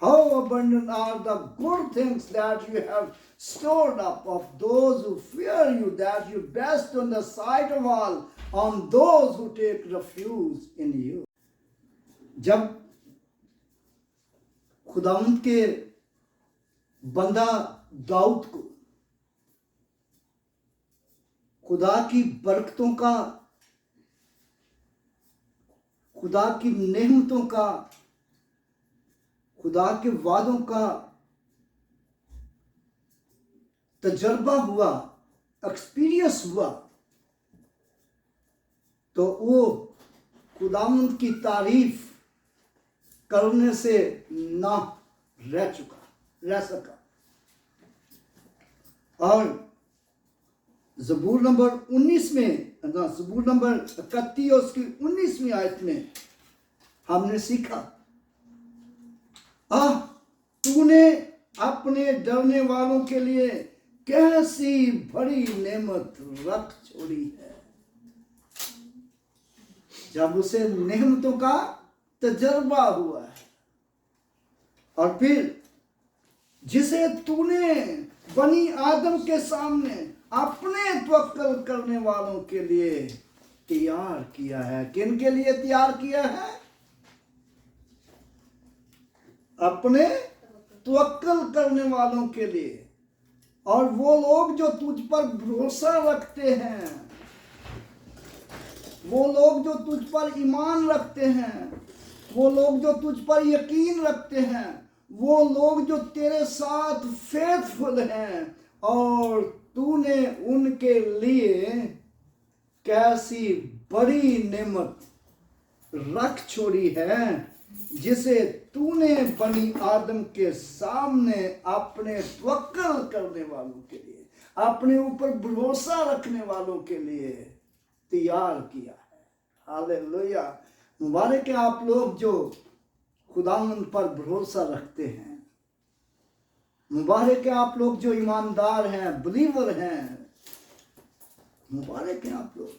How abundant are the good things that you have stored up of those who fear you, that you best on the sight of all, on those who take refuge in you. जब खुदावंद के बंदा दाऊद को खुदा की बरकतों का, खुदा की नेमतों का, खुदा के वादों का तजर्बा हुआ, एक्सपीरियंस हुआ, तो वो खुदावंद की तारीफ करने से ना रह सका। और ज़बूर नंबर 19 में, ज़बूर नंबर 31 उसकी 19वीं आयत में हमने सीखा, तूने अपने डरने वालों के लिए कैसी बड़ी नेमत रख छोड़ी है। जब उसे नेमतों का तजर्बा हुआ है, और फिर जिसे तूने बनी आदम के सामने अपने तवक्कल करने वालों के लिए तैयार किया है। किन के लिए तैयार किया है? अपने तवक्कल करने वालों के लिए। और वो लोग जो तुझ पर भरोसा रखते हैं, वो लोग जो तुझ पर ईमान रखते हैं, वो लोग जो तुझ पर यकीन रखते हैं, वो लोग जो तेरे साथ फेथफुल हैं, और तूने उनके लिए कैसी बड़ी नेमत रख छोड़ी है, जिसे तूने बनी आदम के सामने अपने तवक्कल करने वालों के लिए, अपने ऊपर भरोसा रखने वालों के लिए तैयार किया है। हालेलुया। मुबारक है आप लोग जो खुदावंद पर भरोसा रखते हैं। मुबारक है आप लोग जो ईमानदार हैं, बिलीवर हैं। मुबारक है आप लोग,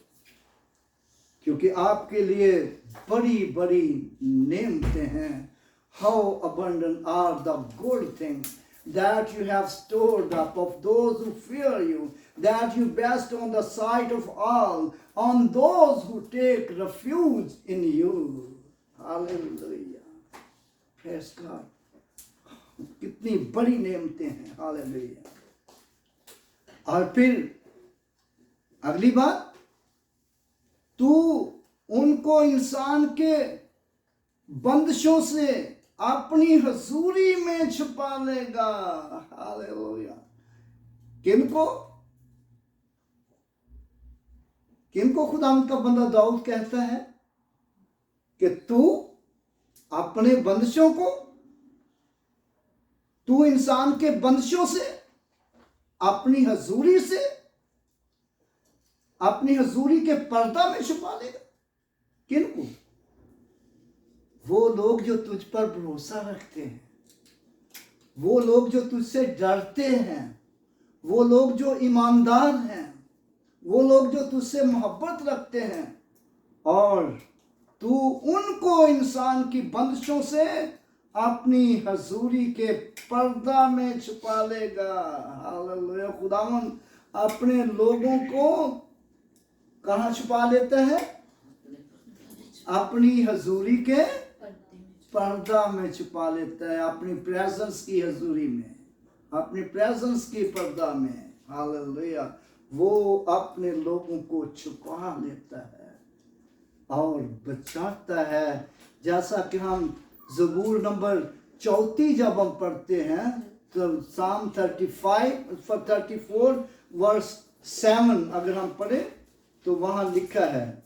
क्योंकि आपके लिए बड़ी बड़ी नेमतें हैं। How abundant are the good things that you have stored up of those who fear you, that you bestow on the sight of all, on those who take refuge in you. Hallelujah. Praise God. कितनी बड़ी नेमतें हैं। Hallelujah. और फिर अगली बात, तू उनको इंसान के बंदिशों से अपनी हजूरी में छुपा लेगा। हालेलुया। किनको किनको खुदावंद का बंदा दाऊद कहता है कि तू अपने बंदिशों को, तू इंसान के बंदिशों से, अपनी हजूरी से, अपनी हजूरी के पर्दा में छुपा लेगा। किनको? वो लोग जो तुझ पर भरोसा रखते हैं, वो लोग जो तुझसे डरते हैं, वो लोग जो ईमानदार हैं, वो लोग जो तुझसे मोहब्बत रखते हैं, और तू उनको इंसान की बंदिशों से अपनी हजूरी के पर्दा में छुपा लेगा। हालेलुया। खुदावंद अपने लोगों को कहाँ छुपा लेता है? अपनी हजूरी के पर्दा में छुपा लेता है, अपनी प्रेजेंस की हजूरी में, अपनी प्रेजेंस की पर्दा में। हालेलुया। वो अपने लोगों को छुपा लेता है और बचाता है। जैसा कि हम ज़बूर नंबर 34 जब हम पढ़ते हैं, तो साम 34 वर्स 7 अगर हम पढ़े तो वहां लिखा है,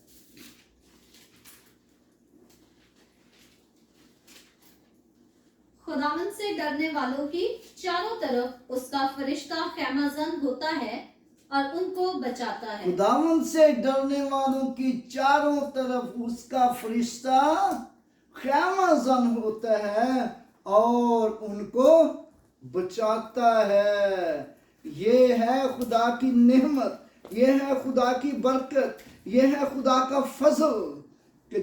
खुदावंद से डरने वालों की चारों तरफ उसका फरिश्ता खैमाजन होता है और उनको बचाता है। खुदावंद से डरने वालों की चारों तरफ उसका फरिश्ता खैमाजन होता है और उनको बचाता है। ये है खुदा की नेमत, ये है खुदा की बरकत, ये है खुदा का फजल कि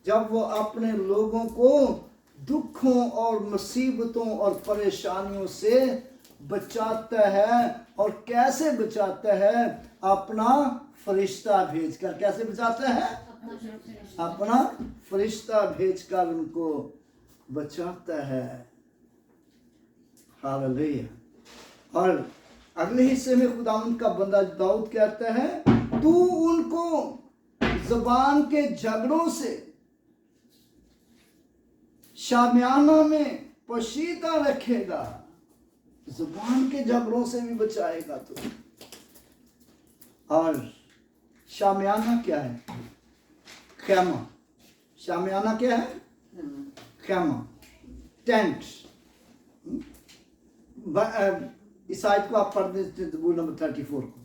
जब वो अपने लोगों को दुखों और मुसीबतों और परेशानियों से बचाता है। और कैसे बचाता है? अपना फरिश्ता भेजकर। कैसे बचाता है? अपना फरिश्ता भेजकर उनको बचाता है। हालेलुया। और अगले हिस्से में खुदावंद का बंदा दाऊद कहता है, तू उनको ज़बान के झगड़ों से शामियाना में पोशीदा रखेगा। ज़ुबान के झगड़ों से भी बचाएगा तू। और शामियाना क्या है? खैमा। शामियाना क्या है? खैमा, टेंट। इस आयत को आप पढ़ देते ज़बूर नंबर 34 को।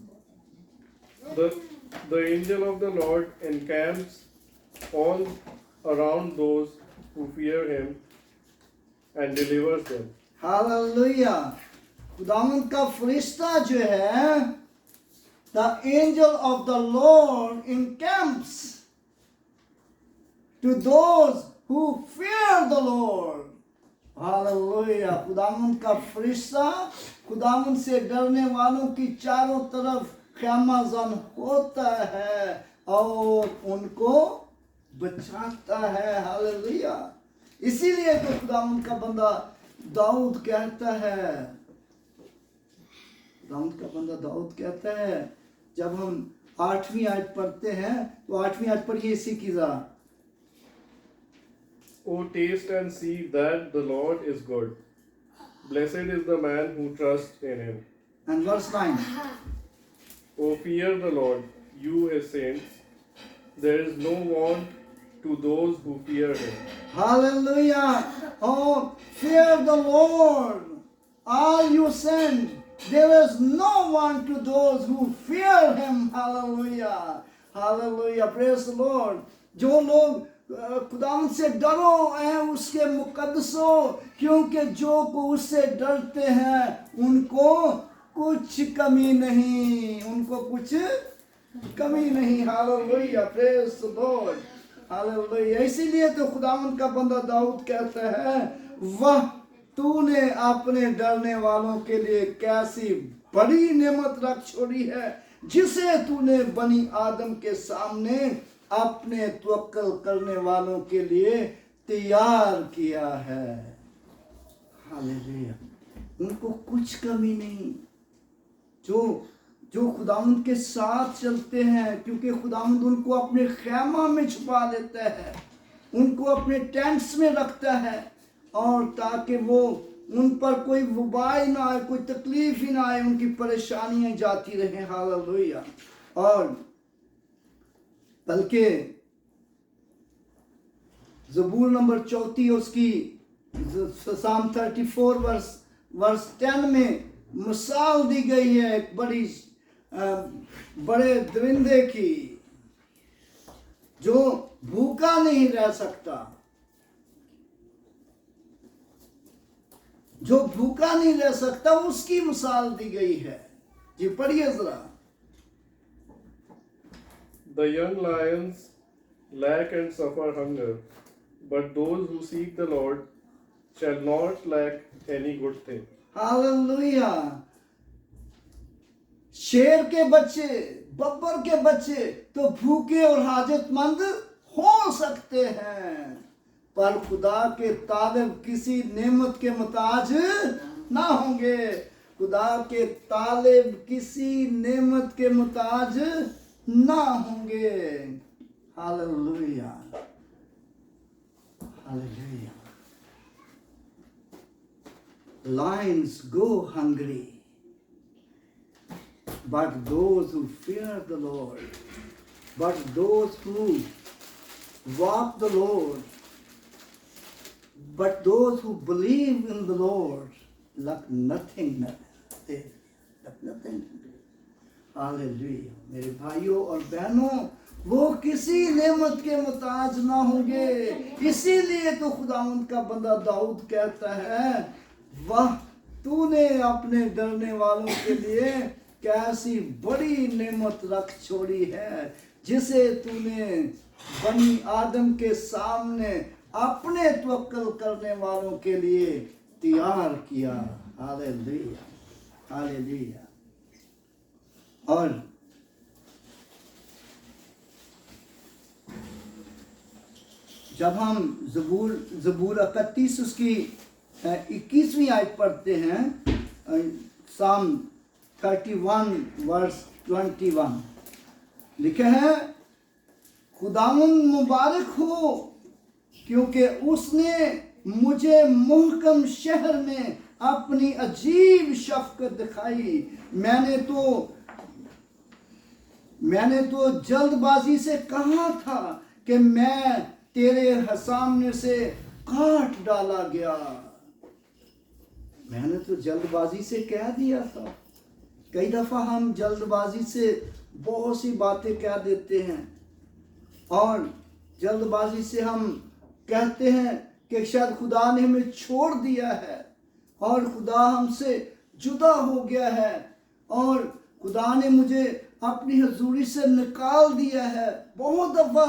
The angel of the Lord encamps all around those who fear him and delivers them. Hallelujah. खुदावंद का फरिश्ता जो है, the angel of the Lord encamps to those who fear the Lord. Hallelujah. खुदावंद का फरिश्ता खुदावंद से डरने वालों की चारों तरफ क़यामतन होता है और उनको बचाता है। हालेलुया। इसीलिए तो खुदावंद का बंदा दाऊद कहता है, जब हम 8वीं आयत पढ़ते हैं तो 8वीं आयत पढ़िए इसी की जरा। O taste and see that the Lord is good. Blessed is the man who trusts in him. And verse 9. O fear the Lord, you his saints. There is no want to those who fear him. Hallelujah. Oh, fear the Lord, all you saints. There is no want to those who fear him. Hallelujah. Hallelujah. Praise the Lord. जो लोग खुदावंद से डरो हैं उसके मुकद्दसों, क्योंकि जो को उससे डरते हैं उनको कुछ कमी नहीं, उनको कुछ कमी नहीं। Hallelujah. Praise the Lord. Hallelujah. इसीलिए तो खुदावंद का बंदा दाऊद कहता है, वाह तूने अपने डरने वालों के लिए कैसी बड़ी नेमत रख छोड़ी है, जिसे तूने बनी आदम के सामने अपने तवक्कल करने वालों के लिए तैयार किया है। हालेलुया। उनको कुछ कमी नहीं। जो खुदावंद के साथ चलते हैं, क्योंकि खुदावंद उनको अपने खैमा में छुपा देता है, उनको अपने टेंट्स में रखता है, और ताकि वो उन पर कोई वबाई ना आए, कोई तकलीफ ही ना आए, उनकी परेशानियां जाती रहें। हालेलुया। और बल्कि ज़बूर नंबर 34 उसकी साम 34 वर्स 10 में मिसाल दी गई है एक बड़े दरिंदे की, जो भूखा नहीं रह सकता, जो भूखा नहीं रह सकता, उसकी मिसाल दी गई है। जी पढ़िए जरा। The young lions lack and suffer hunger, but those who seek the Lord shall not lack any good thing. Hallelujah. शेर के बच्चे, बब्बर के बच्चे तो भूखे और हाजतमंद हो सकते हैं, पर खुदा के तालिब किसी नेमत के मुताज ना होंगे। खुदा के तालिब किसी नेमत के मुताज ना होंगे। Hallelujah. Hallelujah. Lions go hungry, but those who fear the Lord, but those who walk the Lord, but those who believe in the Lord, lack nothing. Lack nothing. Hallelujah. मेरे भाइयों और बहनों, वो किसी नेमत के मुताज ना होंगे। इसीलिए तो खुदावंद का बंदा दाऊद कहता है, वाह तूने अपने डरने वालों के लिए कैसी बड़ी नेमत रख छोड़ी है, जिसे तूने बनी आदम के सामने अपने तवक्कुल करने वालों के लिए तैयार किया। Hallelujah, hallelujah. और जब हम ज़बूर 31 उसकी 21वीं आयत पढ़ते हैं, साम 31 वर्स 21 लिखे हैं, खुदावंद मुबारक हो क्योंकि उसने मुझे मुहकम शहर में अपनी अजीब शफकत दिखाई। मैंने तो जल्दबाजी से कहा था कि मैं तेरे सामने से काट डाला गया। मैंने तो जल्दबाजी से कह दिया था। कई दफा हम जल्दबाजी से बहुत सी बातें कह देते हैं और जल्दबाजी से हम कहते हैं कि शायद खुदा ने हमें छोड़ दिया है और खुदा हमसे जुदा हो गया है और खुदा ने मुझे अपनी हजूरी से निकाल दिया है। बहुत दफा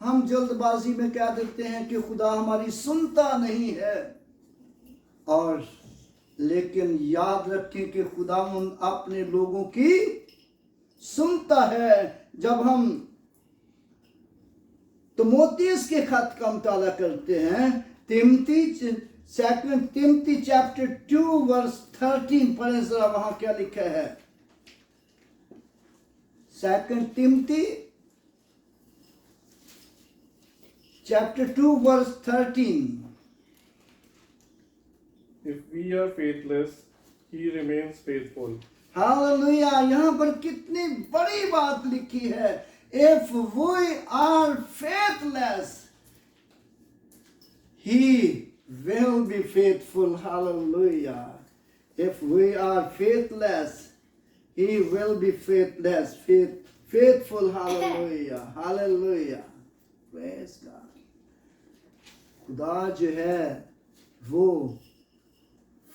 हम जल्दबाजी में कह देते हैं कि खुदा हमारी सुनता नहीं है, और लेकिन याद रखें कि खुदा अपने लोगों की सुनता है। जब हम तिमोथियस के खत का मुताला करते हैं, सेकंड तिमोथी चैप्टर 2 वर्स 13 पढ़ें जरा, वहां क्या लिखा है। Second Timothy chapter 2 verse 13. If we are faithless, he remains faithful. Hallelujah. यहाँ पर कितनी बड़ी बात लिखी है। If we are faithless, he will be faithful. Hallelujah. If we are faithless, he will be faithless. Faithful. Hallelujah. Hallelujah. Praise God. खुदा जो है वो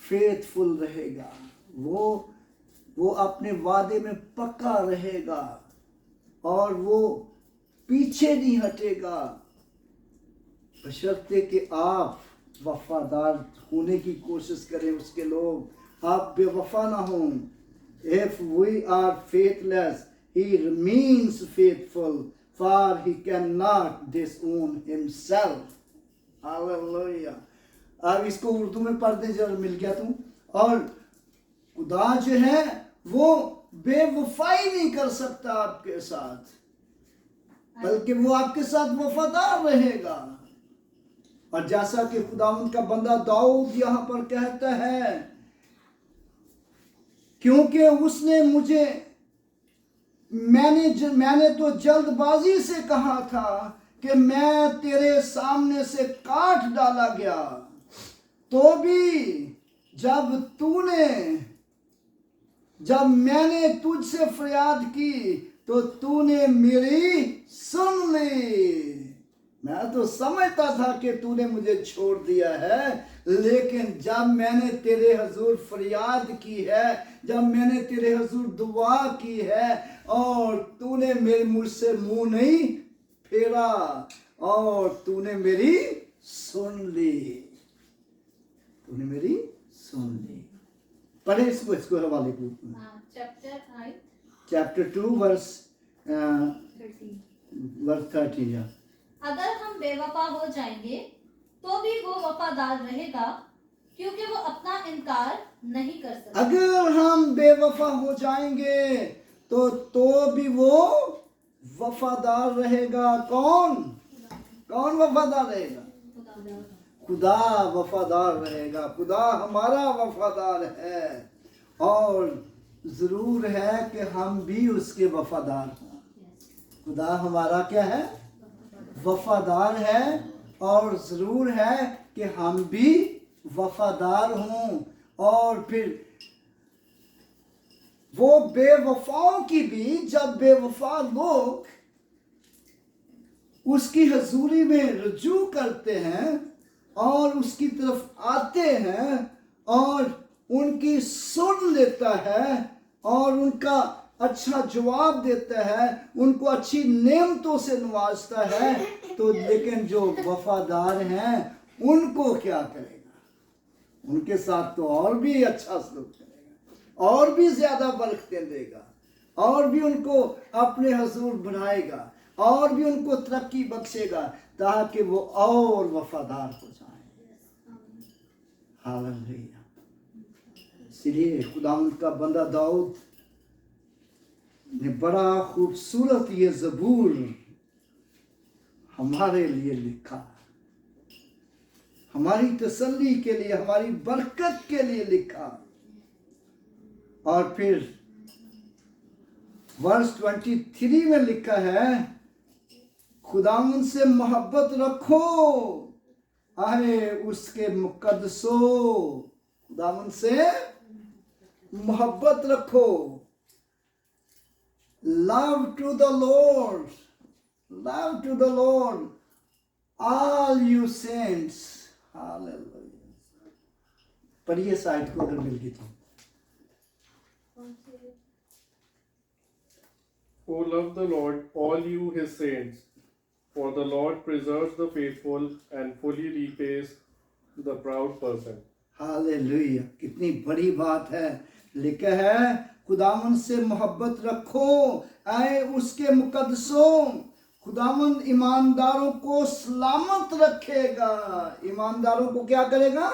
फेथफुल रहेगा, वो अपने वादे में पक्का रहेगा और वो पीछे नहीं हटेगा, बशर्ते कि आप वफादार होने की कोशिश करें उसके लोग, आप बेवफा ना हों। If we are faithless, he remains faithful, for he cannot disown himself. Hallelujah. अब इसको उर्दू में पढ़ दे जरा, मिल गया तुम। और खुदा जो है वो बेवफाई नहीं कर सकता आपके साथ, बल्कि वो आपके साथ वफादार रहेगा। और जैसा कि खुदा उनका बंदा दाऊद यहां पर कहता है, क्योंकि उसने मैंने तो जल्दबाजी से कहा था कि मैं तेरे सामने से काट डाला गया, तो भी जब मैंने तुझसे फरियाद की तो तूने मेरी सुन ली। मैं तो समझता था कि तूने मुझे छोड़ दिया है, लेकिन जब मैंने तेरे हजूर फरियाद की है, जब मैंने तेरे हजूर दुआ की है और तूने मुझसे मुंह नहीं फेरा और तूने मेरी सुन ली, तूने मेरी सुन ली। पढ़े इसको हवाले को। Chapter 2 verse 13। अगर हम बेवफा हो जाएंगे तो भी वो वफादार रहेगा, क्योंकि वो अपना इनकार नहीं कर सकता। अगर हम बेवफा हो जाएंगे तो भी वो वफादार रहेगा। कौन वफादार रहेगा? खुदा वफादार रहेगा। खुदा हमारा वफादार है और जरूर है कि हम भी उसके वफादार हैं। खुदा हमारा क्या है? वफादार है और जरूर है कि हम भी वफादार हों। और फिर वो बेवफाओं की भी, जब बेवफा लोग उसकी हजूरी में रुजू करते हैं और उसकी तरफ आते हैं और उनकी सुन लेता है और उनका अच्छा जवाब देता है, उनको अच्छी नेमतों से नवाजता है, तो लेकिन जो वफादार हैं उनको क्या करेगा? उनके साथ तो और भी अच्छा सलूक करेगा, और भी ज्यादा बरकतें देगा, और भी उनको अपने हजूर बनाएगा, और भी उनको तरक्की बख्शेगा, ताकि वो और वफादार हो जाए। हालेलुया। इसलिए खुदावंद का बंदा दाऊद ने बड़ा खूबसूरत ये ज़बूर हमारे लिए लिखा, हमारी तसल्ली के लिए, हमारी बरकत के लिए लिखा। और फिर वर्स 23 में लिखा है, खुदावंद से मोहब्बत रखो, आए उसके मुकद्दसों। खुदावंद से मोहब्बत रखो। Love to the Lord, love to the Lord all you saints. Hallelujah. पढ़िए साइड को अगर मिल गई तो। O love the Lord, all you his saints, for the Lord preserves the faithful and fully repays the proud person. Hallelujah. कितनी बड़ी बात है। लिखा है खुदावंद से मोहब्बत रखो, आए उसके मुकद्दसों। खुदावंद ईमानदारों को सलामत रखेगा। ईमानदारों को क्या करेगा?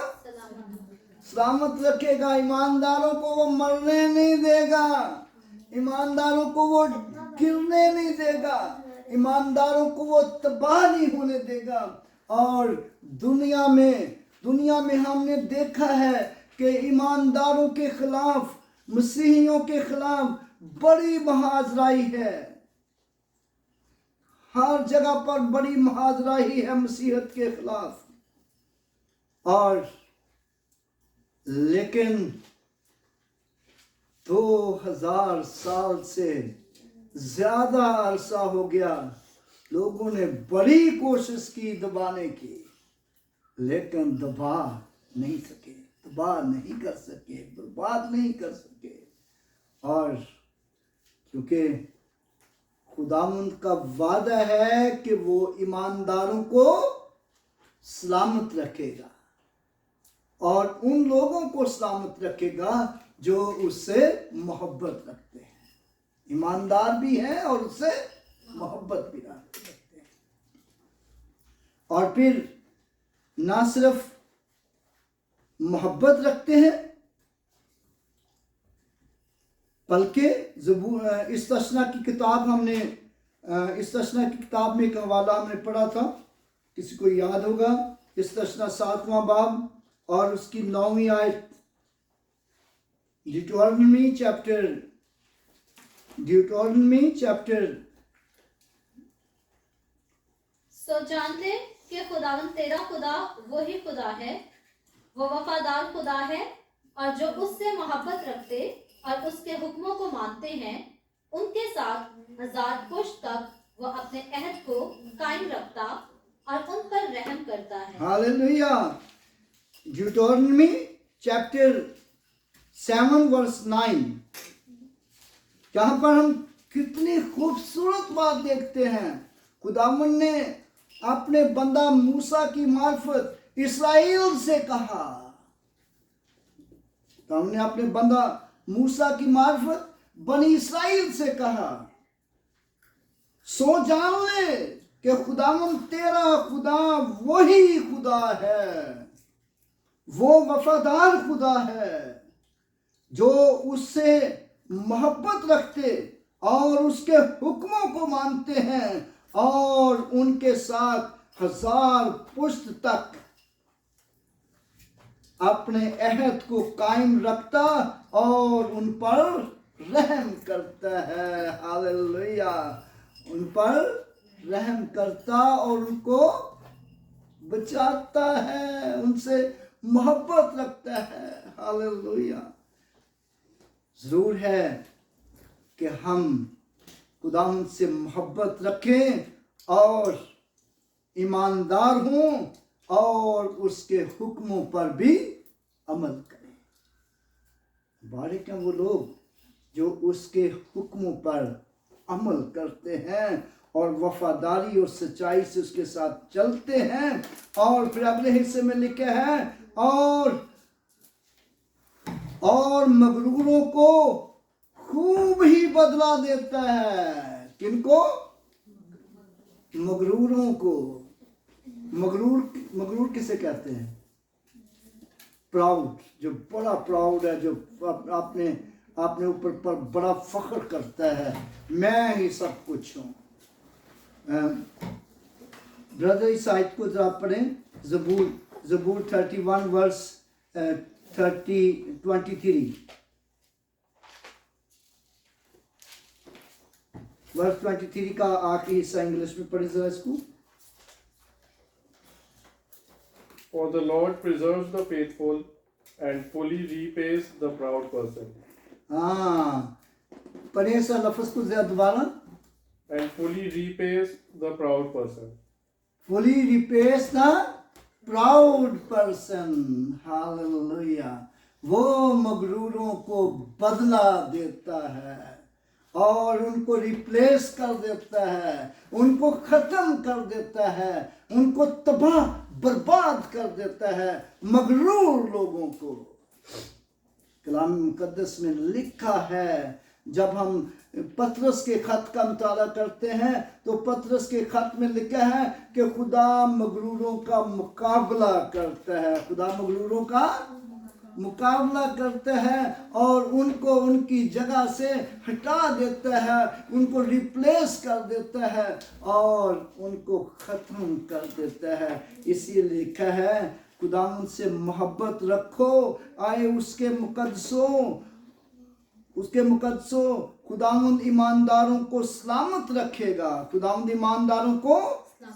सलामत रखेगा। ईमानदारों को वो मरने नहीं देगा, ईमानदारों को वो गिरने नहीं देगा, ईमानदारों को वो तबाह नहीं होने देगा। और दुनिया में हमने देखा है कि ईमानदारों के खिलाफ, मसीहियों के खिलाफ बड़ी महाजराई है। हर जगह पर बड़ी महाजराई है मसीहत के खिलाफ। और लेकिन 2000 साल से ज्यादा अरसा हो गया, लोगों ने बड़ी कोशिश की दबाने की, लेकिन दबा नहीं सके, तबाह नहीं कर सके, बर्बाद नहीं कर सके। और क्योंकि खुदावंद का वादा है कि वो ईमानदारों को सलामत रखेगा, और उन लोगों को सलामत रखेगा जो उससे मोहब्बत रखते हैं। ईमानदार भी हैं और उससे मोहब्बत भी रखते हैं। और फिर ना सिर्फ मोहब्बत रखते हैं, बल्कि इस्तशना की किताब हमने इस्तशना की किताब में एक हवाला हमने पढ़ा था, किसी को याद होगा, इस्तशना 7वां बाब और उसकी 9वीं आयत। ड्यूटोनॉमी चैप्टर सो जानते कि खुदावंद तेरा खुदा वही खुदा है, वो वफादार खुदा है, और जो उससे मोहब्बत रखते और उसके हुक्मों को मानते हैं, उनके साथ हजार पुश्त तक वो अपने अहद को कायम रखता और उन पर रहम करता है। हालेलुया। ड्यूटोनॉमी चैप्टर 7 वर्स 9, जहां पर हम कितनी खूबसूरत बात देखते हैं। खुदावंद ने अपने बंदा मूसा की मार्फत इस्राएल से कहा, तो हमने अपने बंदा मूसा की मार्फत बनी इस्राएल से कहा, सो जान ले कि खुदावंद तेरा खुदा वही खुदा है, वो वफादार खुदा है, जो उससे मोहब्बत रखते और उसके हुक्मों को मानते हैं और उनके साथ हजार पुश्त तक अपने अहद को कायम रखता और उन पर रहम करता है। हालेलुया। उन पर रहम करता और उनको बचाता है, उनसे मोहब्बत रखता है। हालेलुया। जरूर है कि हम खुदावंद से मोहब्बत रखें और ईमानदार हों और उसके हुक्मों पर भी अमल करें। बारिक हैं वो लोग जो उसके हुक्मों पर अमल करते हैं और वफादारी और सच्चाई से उसके साथ चलते हैं। और फिर अगले हिस्से में लिखा है और मगरूरों को खूब ही बदला देता है। किनको? मगरूरों को। मगरूर किसे कहते हैं? प्राउड, जो बड़ा प्राउड है, जो अपने ऊपर पर बड़ा फख्र करता है, मैं ही सब कुछ हूँ। ब्रदर इस आयत को जरा पढ़ें, ज़बूर 31 वर्स 23 वर्स 23 का आखिरी हिस्सा इंग्लिश में पढ़े जरा इसको। For the Lord preserves the faithful and fully repays the proud person. हाँ, पढ़े इस लफ्ज़ को जरा दोबारा। And fully repays the proud person. Fully repays the proud person. Hallelujah. वो मगरूरों को बदला देता है और उनको रिप्लेस कर देता है, उनको खत्म कर देता है, उनको तबाह बर्बाद कर देता है मगरूर लोगों को। कलाम मुकद्दस में लिखा है, जब हम पतरस के खत का मुताला करते हैं तो पतरस के खत में लिखा है कि खुदा मगरूरों का मुकाबला करता है, खुदा मगरूरों का मुकाबला करता है और उनको उनकी जगह से हटा देता है, उनको रिप्लेस कर देता है और उनको ख़त्म कर देता है। इसीलिए लिखा है खुदावंद से मोहब्बत रखो, आए उसके मुकद्दसों खुदावंद ईमानदारों को सलामत रखेगा, खुदावंद ईमानदारों को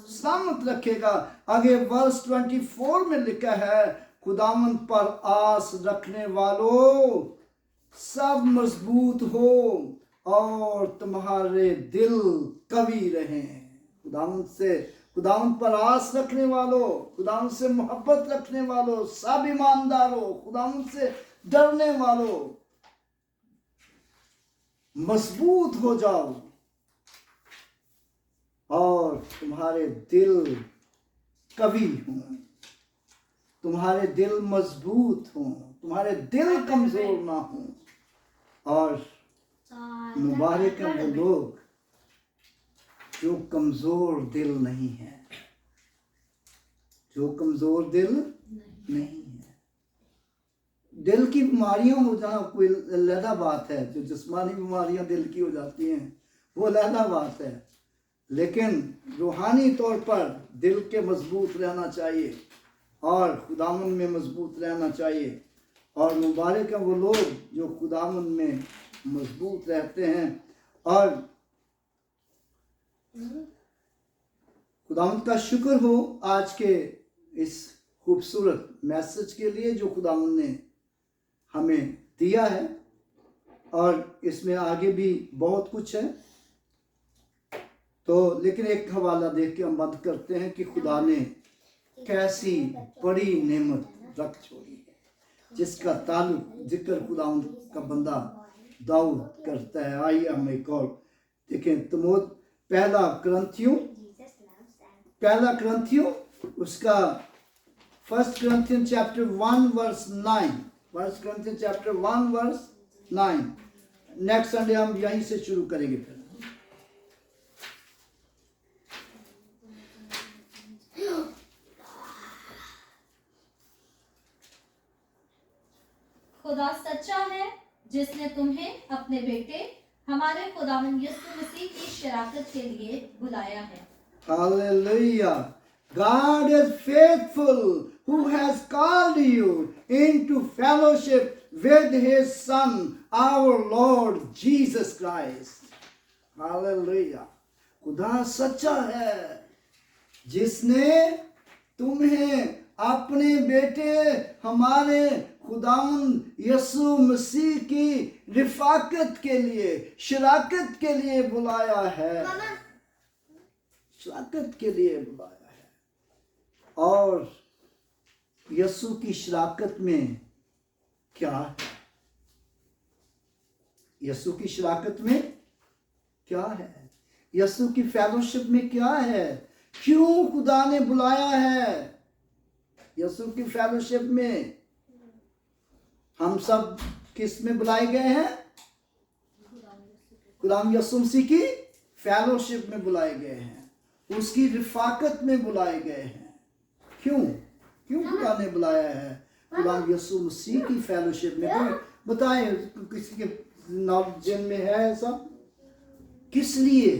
सलामत रखेगा। आगे वर्स 24 में लिखा है, खुदावंद पर आस रखने वालों सब मजबूत हो और तुम्हारे दिल कवी रहें। खुदावंद पर आस रखने वालों, खुदावंद से मोहब्बत रखने वालों, सब ईमानदारों, खुदावंद से डरने वालों, मजबूत हो जाओ और तुम्हारे दिल कवी हों, तुम्हारे दिल मजबूत हों, तुम्हारे दिल कमजोर ना हों। और मुबारक हैं वो लोग जो कमजोर दिल नहीं है, जो कमजोर दिल नहीं है। दिल की बीमारियां हो जाना कोई अलहदा बात है, जो जिस्मानी बीमारियां दिल की हो जाती हैं वो अलहदा बात है, लेकिन रूहानी तौर पर दिल के मजबूत रहना चाहिए और खुदावंद में मजबूत रहना चाहिए। और मुबारक हैं वो लोग जो खुदावंद में मजबूत रहते हैं। और खुदावंद का शुक्र हो आज के इस खूबसूरत मैसेज के लिए जो खुदावंद ने हमें दिया है, और इसमें आगे भी बहुत कुछ है। तो लेकिन एक हवाला देख के हम बंद करते हैं कि खुदा ने कैसी बड़ी नेमत रख छोड़ी है, जिसका ताल्लुक जिक्र खुदावंद का बंदा दाऊद करता है। आइए हम एक और देखें, तमोद पहला क्रंथियों उसका 1 Corinthians chapter 1 verse 9, 1 Corinthians chapter 1 verse 9। Next Sunday हम यहीं से शुरू करेंगे। फिर खुदा सच्चा है जिसने तुम्हें अपने बेटे हमारे खुदावंद यीशु मसीह की शराकत के लिए बुलाया है। Hallelujah. God is faithful who has called you into fellowship with his son our Lord Jesus Christ. Hallelujah. खुदा सच्चा है जिसने तुम्हें अपने बेटे हमारे खुदावंद यीशु मसीह की रिफाकत के लिए, शराकत के लिए बुलाया है, शराकत के लिए बुलाया है। और यीशु की शराकत में क्या है? यीशु की शराकत में क्या है, यीशु की फेलोशिप में क्या है, क्यों खुदा ने बुलाया है यीशु की फेलोशिप में। हम सब किस में बुलाए गए हैं? खुदा यीशु मसीह की फेलोशिप में बुलाए गए हैं, उसकी रिफाकत में बुलाए गए हैं। क्यों क्यों खुदा ने बुलाया है खुदा यीशु मसीह की फेलोशिप में? कोई बताए, किसी के नॉलेज में है सब? किस लिए?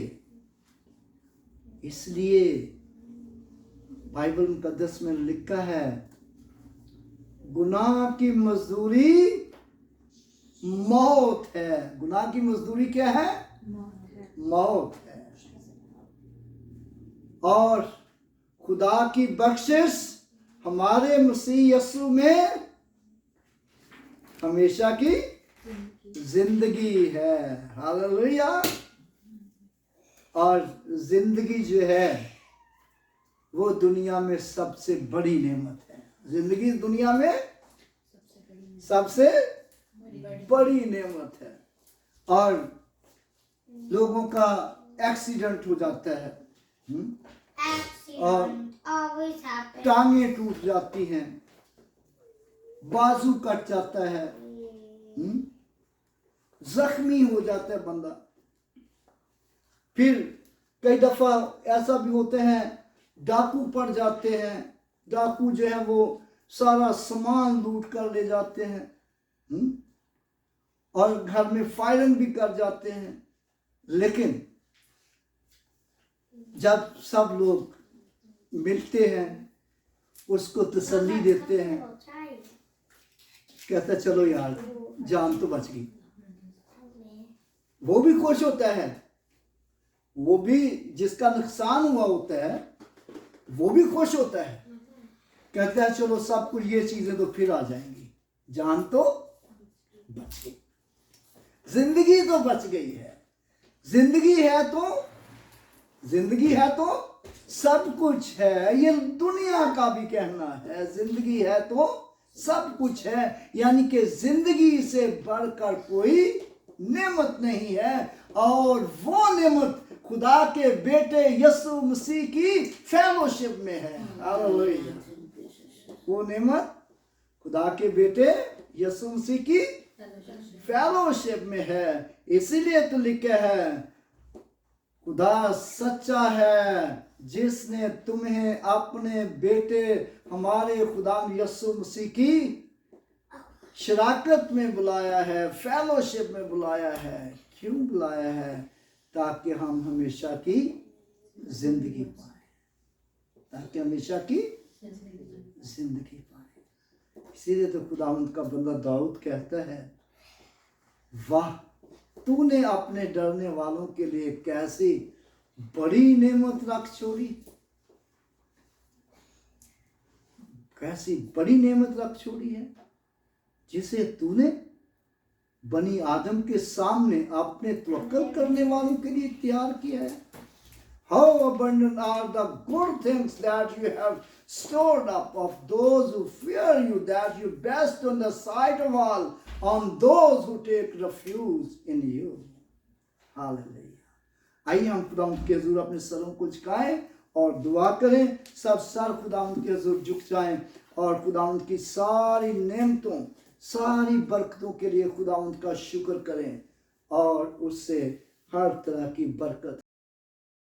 इसलिए बाइबल मुकद्दस में लिखा है, गुनाह की मजदूरी मौत है। गुनाह की मजदूरी क्या है? मौत है। और खुदा की बख्शिश हमारे मसीह यीशु में हमेशा की जिंदगी है। हालेलुया। और जिंदगी जो है वो दुनिया में सबसे बड़ी नेमत है। जिंदगी दुनिया में सबसे बड़ी नेमत है। और लोगों का एक्सीडेंट हो जाता है और टांगें टूट जाती हैं, बाजू कट जाता है, जख्मी हो जाता है बंदा। फिर कई दफा ऐसा भी होते हैं, डाकू पड़ जाते हैं। डाकू जो है वो सारा सामान लूट कर ले जाते हैं और घर में फायरिंग भी कर जाते हैं। लेकिन जब सब लोग मिलते हैं, उसको तसल्ली देते हैं, कहता चलो यार जान तो बच गई। वो भी खुश होता है, वो भी जिसका नुकसान हुआ होता है वो भी खुश होता है, कहता है चलो सब कुछ ये चीजें तो फिर आ जाएंगी, जान तो बच गई, जिंदगी तो बच गई है। जिंदगी है तो सब कुछ है, ये दुनिया का भी कहना है। जिंदगी है तो सब कुछ है, यानी कि जिंदगी से बढ़कर कोई नेमत नहीं है। और वो नेमत खुदा के बेटे यीशु मसीह की फेलोशिप में है। हालेलुया। वो नेमत खुदा के बेटे यीशु मसीह की फेलोशिप में है। इसीलिए तो लिखा है, खुदा सच्चा है जिसने तुम्हें अपने बेटे हमारे खुदा यीशु मसीह की शराकत में बुलाया है, फेलोशिप में बुलाया है। क्यों बुलाया है? ताकि हम हमेशा की जिंदगी पाए, ताकि हमेशा की जिंदगी पाए। इसीलिए तो खुदावंद का बंदा दाऊद कहता है, वाह तूने अपने डरने वालों के लिए कैसी बड़ी नेमत रख छोड़ी, कैसी बड़ी नेमत रख छोड़ी है, जिसे तूने बनी आदम के सामने अपने तवक्कल करने वालों के लिए तैयार किया है। How abundant are the good things that you have stored up of those who fear you, that you bestow on the sight of all, on those who take refuge in you. Hallelujah. आइए हम खुदावंद के हुजूर अपने सरों को झुकाएं और दुआ करें। सब सर खुदावंद के हुजूर झुक जाएं और खुदावंद की सारी नेमतों, सारी बरकतों के लिए खुदावंद का शुक्र करें और उससे हर तरह की बरकत